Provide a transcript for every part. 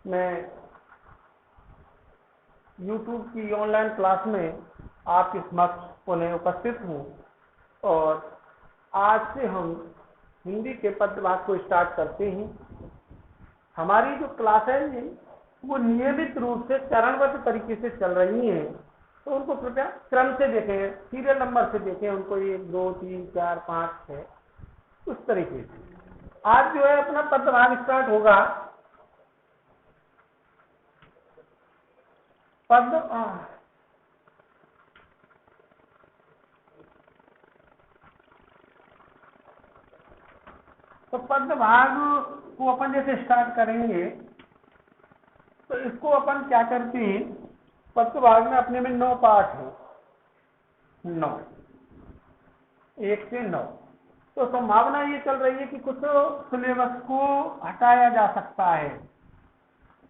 मैं YouTube की online class में आपके समक्ष पुनः उपस्थित हूँ और आज से हम हिंदी के पदभाग को स्टार्ट करते हैं। हमारी जो क्लास है वो नियमित रूप से चरणबद्ध तरीके से चल रही हैं, तो उनको कृपया क्रम से देखें, सीरियल नंबर से देखें उनको, 1 2 3 4 5 6 उस तरीके से। आज जो है अपना पदभाग स्टार्ट होगा। तो पदभाग को अपन जैसे स्टार्ट करेंगे तो इसको अपन क्या करते हैं, पदभाग में अपने में 9 पार्ट है, 9, 1 से 9। तो संभावना ये चल रही है कि कुछ सिलेबस को हटाया जा सकता है।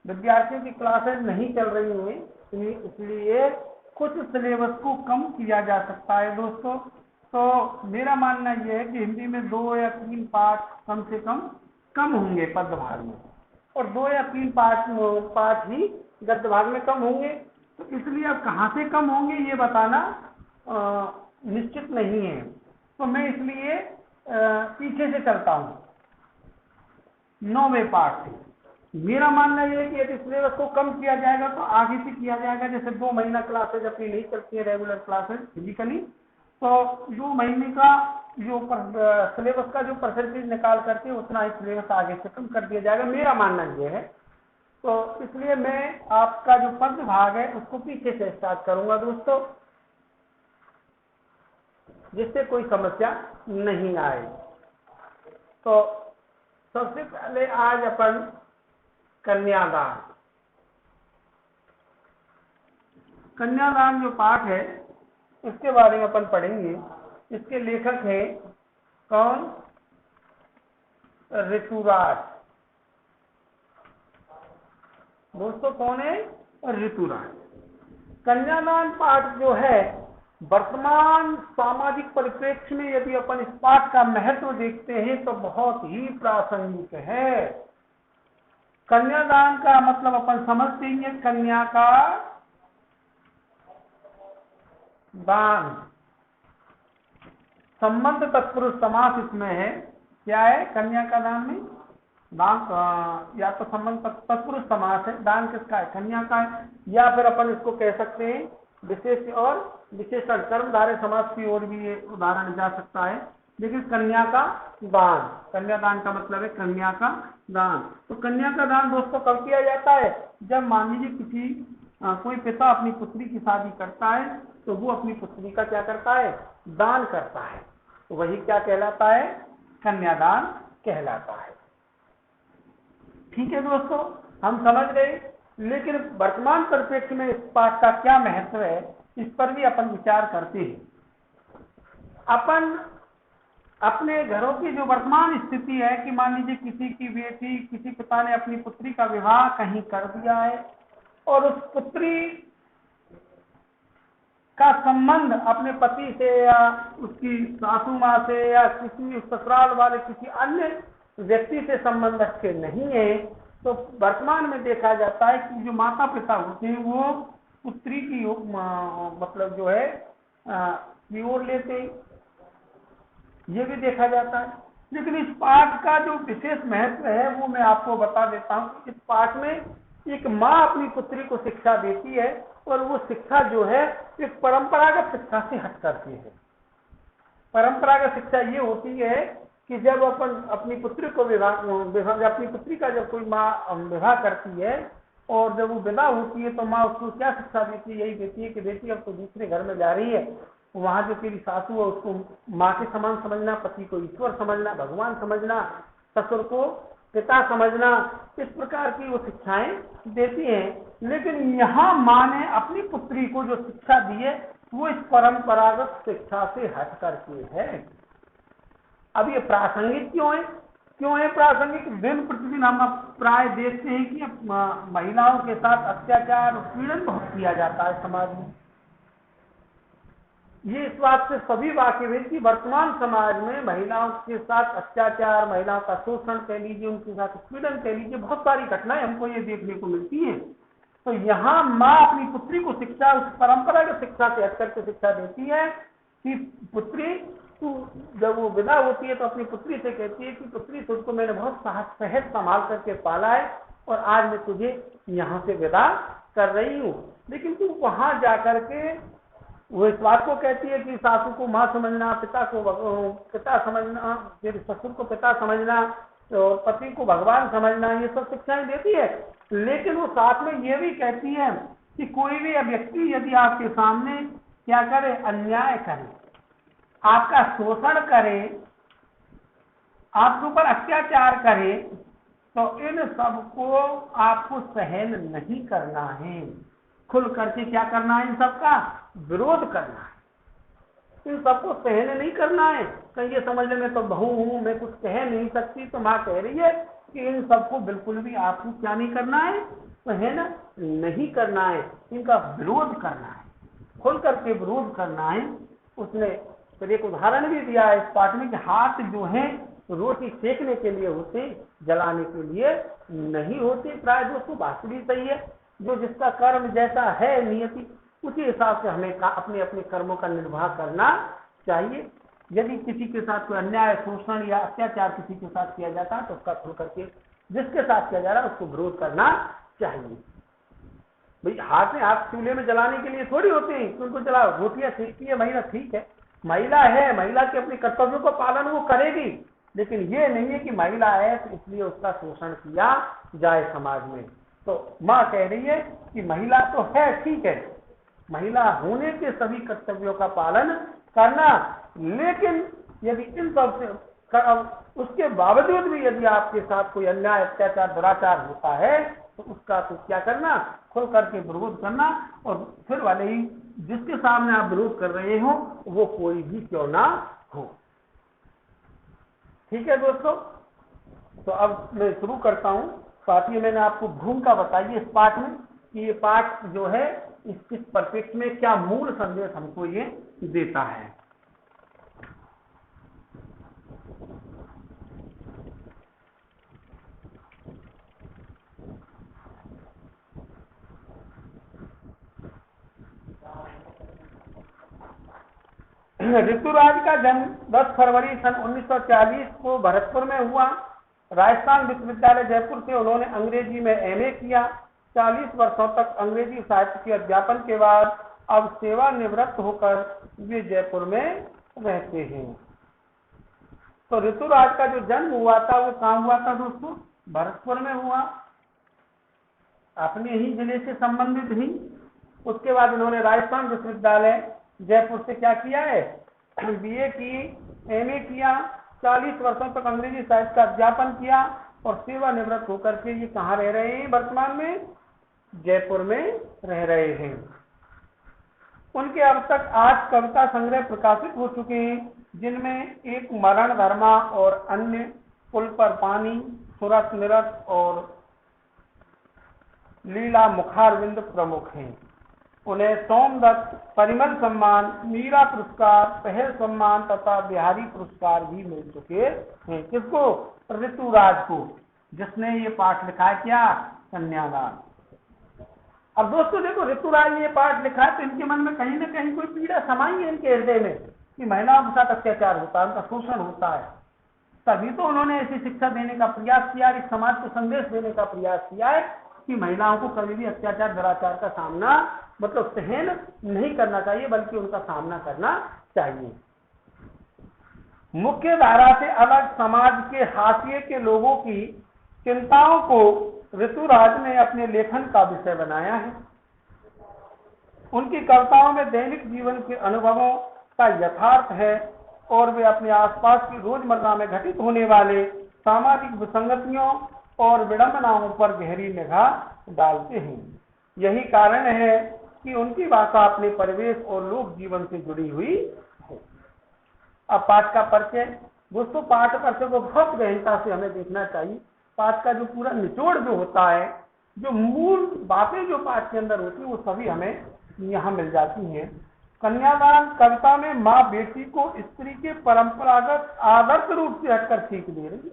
विद्यार्थियों की क्लासेज नहीं चल रही हैं, इसलिए कुछ सिलेबस को कम किया जा सकता है दोस्तों। तो मेरा मानना यह है कि हिंदी में 2 या 3 पार्ट कम से कम होंगे पदभाग में, और 2 या 3 पार्ट ही गद्यभाग में कम होंगे। तो इसलिए अब कहाँ से कम होंगे ये बताना निश्चित नहीं है, तो मैं इसलिए पीछे से चलता हूँ 9वें पार्ट से। मेरा मानना यह है कि यदि सिलेबस को कम किया जाएगा तो आगे से किया जाएगा। जैसे 2 महीना क्लासेज अपनी नहीं चलती है रेगुलर क्लासेज फिजिकली, तो 2 महीने का जो सिलेबस का जो परसेंटेज निकाल करके उतना ही सिलेबस आगे से कम कर दिया जाएगा, मेरा मानना यह है। तो इसलिए मैं आपका जो पद भाग है उसको पीछे से स्टार्ट करूंगा दोस्तों, जिससे कोई समस्या नहीं आए। तो सबसे पहले आज अपन कन्यादान जो पाठ है इसके बारे में अपन पढ़ेंगे। इसके लेखक हैं कौन? ऋतुराज। दोस्तों कौन है? ऋतुराज। कन्यादान पाठ जो है वर्तमान सामाजिक परिप्रेक्ष्य में यदि अपन इस पाठ का महत्व देखते हैं तो बहुत ही प्रासंगिक है। कन्यादान का मतलब अपन समझते हैं कन्या का दान। संबंध तत्पुरुष समास इसमें है। क्या है? कन्या का दान में दान, या तो संबंध तत्पुरुष समास है। दान किसका है? कन्या का है। या फिर अपन इसको कह सकते हैं विशेष और विशेषण कर्मधारय समास की ओर भी ये उदाहरण जा सकता है। लेकिन कन्या का दान, कन्यादान का मतलब है कन्या का दान। तो कन्या का दान दोस्तों कब किया जाता है? जब मान लीजिए कोई पिता अपनी पुत्री की शादी करता है तो वो अपनी पुत्री का क्या करता है? दान करता है। तो वही क्या कहलाता है? कन्यादान कहलाता है। ठीक है दोस्तों, हम समझ गए। लेकिन वर्तमान परिप्रेक्ष्य में इस पाठ का क्या महत्व है, इस पर भी अपन विचार करते हैं। अपन अपने घरों की जो वर्तमान स्थिति है कि मान लीजिए किसी की बेटी, किसी पिता ने अपनी पुत्री का विवाह कहीं कर दिया है और उस पुत्री का संबंध अपने पति से या उसकी सासू माँ से या किसी ससुराल वाले किसी अन्य व्यक्ति से संबंध अच्छे नहीं है, तो वर्तमान में देखा जाता है कि जो माता पिता होते हैं वो पुत्री की मतलब जो है की ओर लेते, ये भी देखा जाता है। लेकिन इस पाठ का जो विशेष महत्व है वो मैं आपको बता देता हूँ। इस पाठ में एक माँ अपनी पुत्री को शिक्षा देती है और वो शिक्षा जो है एक परंपरागत शिक्षा से हट करती है। परंपरागत शिक्षा ये होती है कि जब अपन अपनी पुत्री को अपनी पुत्री का जब कोई माँ विवाह करती है और जब वो विदा होती है तो माँ उसको क्या शिक्षा देती है? यही देती है कि बेटी अब तो दूसरे घर में जा रही है, वहां जो तेरी सासू है उसको माँ के समान समझना, पति को ईश्वर समझना, भगवान समझना, ससुर को पिता समझना, इस प्रकार की वो शिक्षाएं देती हैं। लेकिन यहाँ माँ ने अपनी पुत्री को जो शिक्षा दी है वो इस परंपरागत शिक्षा से हट करके है। अब ये प्रासंगिक क्यों है? प्रासंगिक? दिन प्रतिदिन हम प्राय देखते हैं कि महिलाओं के साथ अत्याचार, उत्पीड़न बहुत किया जाता है समाज में। ये इस बात से सभी वाकिफ हैं कि वर्तमान समाज में महिलाओं के साथ अत्याचार, महिलाओं का शोषण कह लीजिए, उनके साथ उत्पीड़न कह लीजिए, बहुत सारी घटनाएं हमको ये देखने को मिलती हैं। तो यहाँ माँ अपनी पुत्री को शिक्षा, उस परंपरागत शिक्षा से हटकर के शिक्षा देती है कि पुत्री, तू जब वो विदा होती है तो अपनी पुत्री से कहती है कि पुत्री, तुझको मैंने बहुत सहज संभाल करके पाला है और आज मैं तुझे यहाँ से विदा कर रही हूँ, लेकिन तू वहां जाकर के वो इस बात को कहती है कि सासू को माँ समझना, पिता को पिता समझना, फिर ससुर को पिता समझना और पति को भगवान समझना, ये सब शिक्षाएं देती है। लेकिन वो साथ में ये भी कहती है कि कोई भी व्यक्ति यदि आपके सामने क्या करे, अन्याय करे, आपका शोषण करे, आपके ऊपर अत्याचार करे, तो इन सबको आपको सहन नहीं करना है, खुल करके क्या करना है, इन सबका विरोध करना है, इन सबको सहन नहीं करना है। कहीं ये समझ ले मैं तो बहू हूं, मैं कुछ कह नहीं सकती, तो माँ कह रही है कि इन सबको बिल्कुल भी आपको क्या नहीं करना है, सहन नहीं करना है, इनका विरोध करना है, खुल करके विरोध करना है। उसने फिर एक उदाहरण भी दिया है इस पाठ में कि हाथ जो है रोटी सेकने के लिए होते, जलाने के लिए नहीं होते। प्राय दोस्तों बात भी सही है, जो जिसका कर्म जैसा है नियति, उसी हिसाब से हमें अपने अपने कर्मों का निर्वाह करना चाहिए। यदि किसी के साथ कोई अन्याय, शोषण या अत्याचार किसी के साथ किया जाता है तो उसका खुल करके जिसके साथ किया जा रहा है उसको विरोध करना चाहिए। भाई हाथ में हाथ चूल्हे में जलाने के लिए थोड़ी होते हैं, उनको जला रोटियां सेकती है महिला, ठीक है, महिला है, महिला के अपने कर्तव्यों का पालन वो करेगी, लेकिन ये नहीं है कि महिला है तो इसलिए उसका शोषण किया जाए समाज में। तो माँ कह रही है कि महिला तो है, ठीक है, महिला होने के सभी कर्तव्यों का पालन करना, लेकिन यदि इन सब से उसके बावजूद भी यदि आपके साथ कोई अन्याय, अत्याचार, दुराचार होता है तो उसका तो क्या करना, खुल करके विरोध करना, और फिर वाले ही जिसके सामने आप विरोध कर रहे हो वो कोई भी क्यों ना हो। ठीक है दोस्तों, तो अब मैं शुरू करता हूँ पाठ। ये मैंने आपको भूमिका बताई इस पाठ में कि ये पाठ जो है इस परिप्रेक्ष्य में क्या मूल संदेश हमको ये देता है। ऋतुराज का जन्म 10 फरवरी सन 1940 को भरतपुर में हुआ। राजस्थान विश्वविद्यालय जयपुर से उन्होंने अंग्रेजी में एमए किया। 40 वर्षों तक अंग्रेजी साहित्य के अध्यापन के बाद अब सेवानिवृत्त होकर वे जयपुर में रहते हैं। तो ऋतुराज का जो जन्म हुआ था वो कहाँ हुआ था दोस्तों, भरतपुर में हुआ, अपने ही जिले से संबंधित ही। उसके बाद उन्होंने राजस्थान विश्वविद्यालय जयपुर से क्या किया है, बीए की, एमए किया, 40 वर्षों तक अंग्रेजी साहित्य का अध्यापन किया और सेवानिवृत्त होकर के ये कहाँ रह रहे हैं, वर्तमान में जयपुर में रह रहे हैं। उनके अब तक 8 कविता संग्रह प्रकाशित हो चुके हैं, जिनमें एक मरण धर्मा और अन्य, पुल पर पानी, सुरत निरत और लीला मुखारविंद प्रमुख हैं। उन्हें सोमदत्त, परिमल सम्मान, मीरा पुरस्कार, पहल सम्मान तथा बिहारी पुरस्कार भी मिल चुके हैं। किसको, ऋतुराज को, जिसने ये पाठ लिखा है क्या, कन्यादान। अब दोस्तों देखो, ऋतुराज ने ये पाठ लिखा है तो इनके मन में कहीं ना कहीं कोई पीड़ा समाई है इनके हृदय में कि महिलाओं के साथ अत्याचार होता है, उनका शोषण होता है। तभी तो उन्होंने ऐसी शिक्षा देने का प्रयास किया, इस समाज को संदेश देने का प्रयास किया है कि महिलाओं को कभी भी अत्याचार, दुराचार का सामना मतलब सहन नहीं करना चाहिए, बल्कि उनका सामना करना चाहिए। मुख्य धारा से अलग समाज के हाशिए के लोगों की चिंताओं को ऋतुराज ने अपने लेखन का विषय बनाया है। उनकी कविताओं में दैनिक जीवन के अनुभवों का यथार्थ है और वे अपने आसपास की रोजमर्रा में घटित होने वाले सामाजिक विसंगतियों और विडंबनाओं पर गहरी निगाह डालते हैं। यही कारण है कि उनकी भाषा अपने परिवेश और लोक जीवन से जुड़ी हुई है। अब पाठ का परिचय दोस्तों, पाठ परिचय को बहुत गहनता से हमें देखना चाहिए। पाठ का जो पूरा निचोड़ जो होता है, जो मूल बातें जो पाठ के अंदर होती है, वो सभी हमें यहाँ मिल जाती हैं। कन्यादान कविता में माँ बेटी को स्त्री के परंपरागत आदर्श रूप से हटकर सीख दे रही है।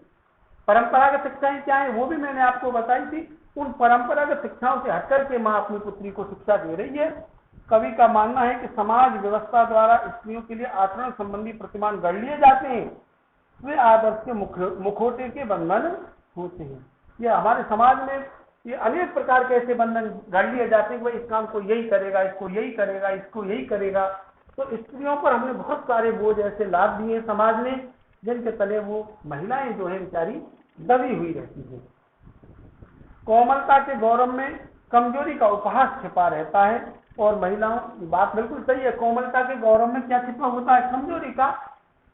परंपरागत शिक्षाएं क्या है वो भी मैंने आपको बताई थी। उन परंपरागत शिक्षाओं से हटकर के माँ अपनी पुत्री को शिक्षा दे रही है। कवि का मानना है कि समाज व्यवस्था द्वारा स्त्रियों के लिए आचरण संबंधी प्रतिमान गढ़ लिए जाते हैं, वे आदर्श के मुखौटे के बंधन होते हैं। ये हमारे समाज में ये अनेक प्रकार के ऐसे बंधन गढ़ लिए जाते हैं कि इस काम को यही करेगा, इसको यही करेगा, इसको यही करेगा। तो स्त्रियों पर हमने बहुत सारे बोझ ऐसे लाद दिए समाज ने, जिनके तले वो महिलाएं जो है बेचारी दबी हुई रहती है। कोमलता के गौरव में कमजोरी का उपहास छिपा रहता है और महिलाओं की बात बिल्कुल सही है। कोमलता के गौरव में क्या छिपा होता है? कमजोरी का।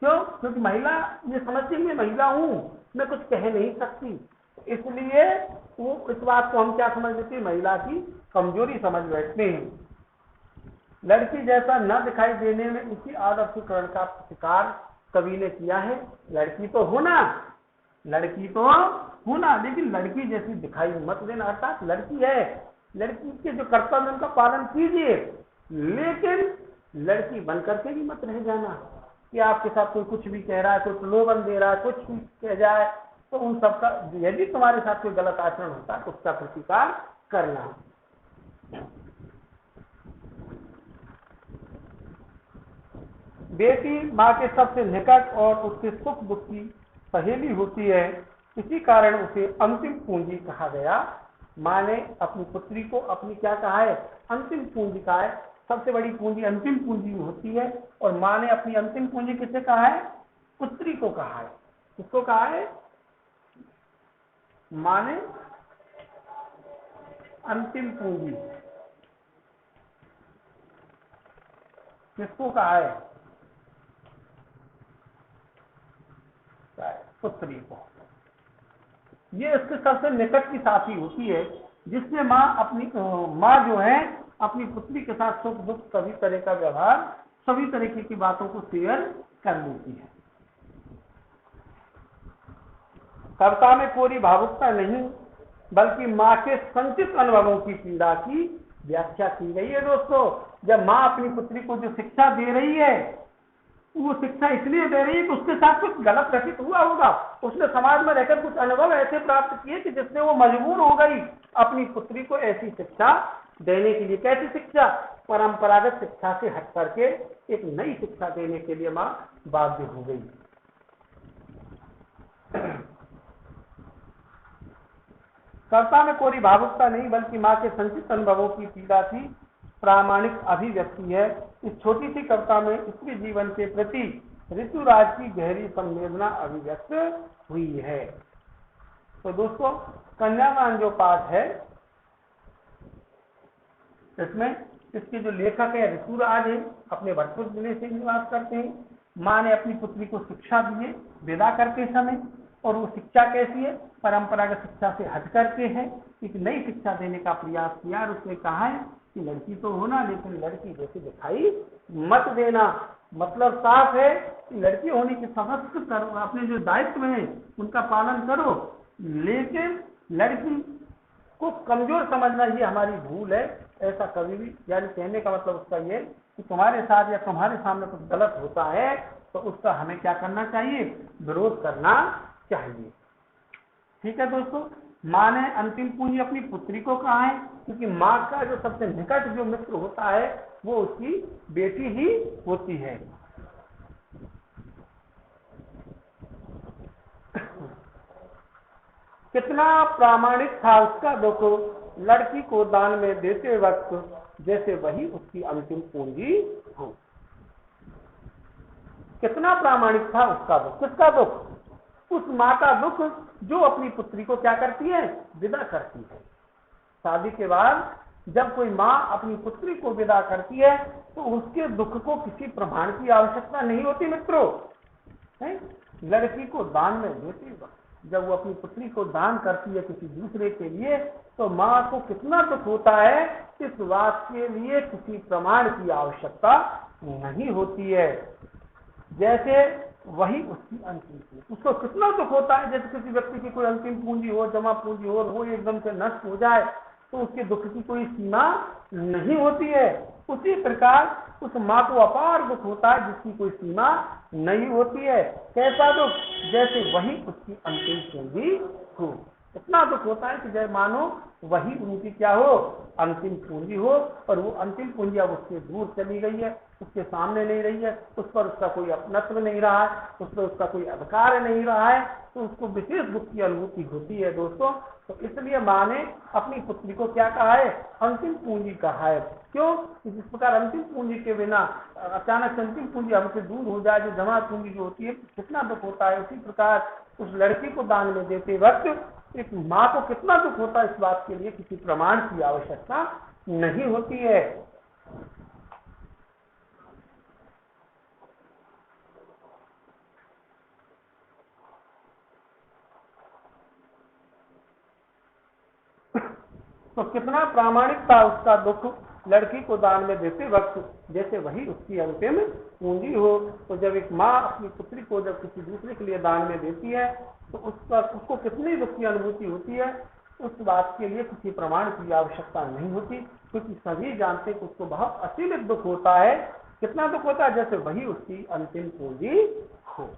क्यों? क्योंकि महिला ये समझती है मैं महिला हूं, मैं कुछ कह नहीं सकती, इसलिए वो इस बात को हम क्या समझ लेते हैं? महिला की कमजोरी समझ बैठते हैं। लड़की जैसा न दिखाई देने में इसी आदर्शीकरण का शिकार कवि ने किया है। लड़की तो होना, लेकिन लड़की जैसी दिखाई मत देना। अर्थात लड़की है, लड़की के जो कर्तव्य उनका पालन कीजिए, लेकिन लड़की बन करके भी मत रह जाना कि आपके साथ कोई कुछ भी कह रहा है, कोई प्रलोभन दे रहा है, कुछ भी कह जाए तो उन सबका, यदि तुम्हारे साथ कोई गलत आचरण होता है तो उसका प्रतिकार करना। बेटी माँ के सबसे निकट और उसके सुख दुख की सहेली होती है, इसी कारण उसे अंतिम पूंजी कहा गया। माँ ने अपनी पुत्री को अपनी क्या कहा है? अंतिम पूंजी कहा है। सबसे बड़ी पूंजी अंतिम पूंजी होती है, और माँ ने अपनी अंतिम पूंजी किसे कहा है? पुत्री को कहा है। किसको कहा है? माँ ने अंतिम पूंजी किसको कहा है? पुत्री को। ये इसके सबसे निकट की साथी होती है, जिससे माँ जो है अपनी पुत्री के साथ सुख दुख सभी तरह का व्यवहार, सभी तरीके की बातों को शेयर कर लेती है। कविता में कोरी भावुकता नहीं, बल्कि माँ के संचित अनुभवों की पीड़ा की व्याख्या की गई है। दोस्तों, जब माँ अपनी पुत्री को जो शिक्षा दे रही है, वो शिक्षा इसलिए दे रही है कि उसके साथ कुछ गलत घटित हुआ होगा, उसने समाज में रहकर कुछ अनुभव ऐसे प्राप्त किए कि जिससे वो मजबूर हो गई अपनी पुत्री को ऐसी शिक्षा देने के लिए। कैसी शिक्षा? परंपरागत शिक्षा से हट करके एक नई शिक्षा देने के लिए माँ बाध्य हो गई। कविता में कोई भावुकता नहीं, बल्कि माँ के संचित अनुभवों की पीड़ा की प्रामाणिक अभिव्यक्ति है। इस छोटी सी कविता में स्त्री जीवन के प्रति ऋतुराज की गहरी संवेदना अभिव्यक्त हुई है। तो दोस्तों, कन्यादान जो पाठ है, इसमें इसके जो लेखक है ऋतुराज है, अपने भरतपुर जिले से निवास करते हैं। माँ ने अपनी पुत्री को शिक्षा दी है विदा करते समय, और वो शिक्षा कैसी है? परंपरागत शिक्षा से हट करके है, एक नई शिक्षा देने का प्रयास किया। और उसने कहा है कि लड़की तो होना, लेकिन लड़की जैसे दिखाई मत देना। मतलब साफ है कि लड़की होने की समस्त करो, अपने जो दायित्व है उनका पालन करो, लेकिन लड़की को कमजोर समझना ये हमारी भूल है। ऐसा कभी भी, यानी कहने का मतलब उसका ये कि तुम्हारे साथ या तुम्हारे सामने कुछ गलत होता है तो उसका हमें क्या करना चाहिए? विरोध करना चाहिए। ठीक है दोस्तों, माँ ने अंतिम पूंजी अपनी पुत्री को कहा है, क्योंकि माँ का जो सबसे निकट जो मित्र होता है वो उसकी बेटी ही होती है। कितना प्रामाणिक था उसका दुख लड़की को दान में देते वक्त, जैसे वही उसकी अंतिम पूंजी हो। कितना प्रामाणिक था उसका दुख। किसका दुख? उस माँ का दुख जो अपनी पुत्री को क्या करती है? विदा करती है। शादी के बाद जब कोई माँ अपनी पुत्री को विदा करती है तो उसके दुख को किसी प्रमाण की आवश्यकता नहीं होती मित्रों। लड़की को दान में देती वक्त जब वो अपनी पुत्री को दान करती है किसी दूसरे के लिए, तो माँ को कितना दुख होता है, इस बात के लिए किसी प्रमाण की आवश्यकता नहीं होती है। जैसे वही उसकी अंतिम पूंजी। उसको कितना दुख होता है, जैसे किसी व्यक्ति की कोई अंतिम पूंजी हो, जमा पूंजी हो, वो एकदम से नष्ट हो जाए, तो उसके दुख की कोई सीमा नहीं होती है। उसी प्रकार उस माँ को अपार दुख होता है जिसकी कोई सीमा नहीं होती है। कैसा दुख? जैसे वही उसकी अंतिम पूंजी हो। इतना दुख होता है कि जैसे मानो वही उनकी क्या हो, अंतिम पूंजी हो, और वो अंतिम पूंजी अब उससे दूर चली गई है, उसके सामने नहीं रही है, उस पर उसका कोई अपनत्व नहीं रहा है, उस पर उसका कोई अधिकार नहीं रहा है, तो उसको विशेष दुख की अनुभूति होती है दोस्तों। तो इसलिए माँ ने अपनी पुत्री को क्या कहा है? अंतिम पूंजी कहा है। क्यों? जिस प्रकार अंतिम पूंजी के बिना अचानक से अंतिम पूंजी हमसे दूर हो जाए, जो जमा पूंजी जो होती है, कितना दुख होता है। उसी प्रकार उस लड़की को दान में देते वक्त एक माँ को कितना दुख होता है, इस बात के लिए किसी प्रमाण की आवश्यकता नहीं होती है। तो कितना प्रामाणिक था उसका दुख लड़की को दान में देते वक्त, जैसे वही उसकी अंतिम पूंजी हो। तो जब एक माँ अपनी पुत्री को जब किसी दूसरे के लिए दान में देती है तो उसको कितनी दुख की अनुभूति होती है, उस बात के लिए किसी प्रमाण की आवश्यकता नहीं होती, क्योंकि सभी जानते कि उसको बहुत असीमित दुख होता है। कितना दुख होता है? जैसे वही उसकी अंतिम पूंजी हो,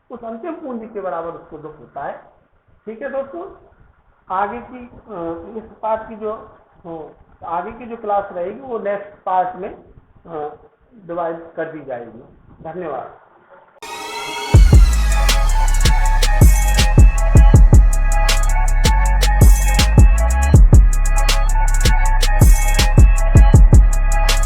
उस अंतिम पूंजी के बराबर उसको दुख होता है। ठीक है दोस्तों, आगे की इस पार्ट की जो आगे की जो क्लास रहेगी वो नेक्स्ट पार्ट में डिवाइड कर दी जाएगी। धन्यवाद।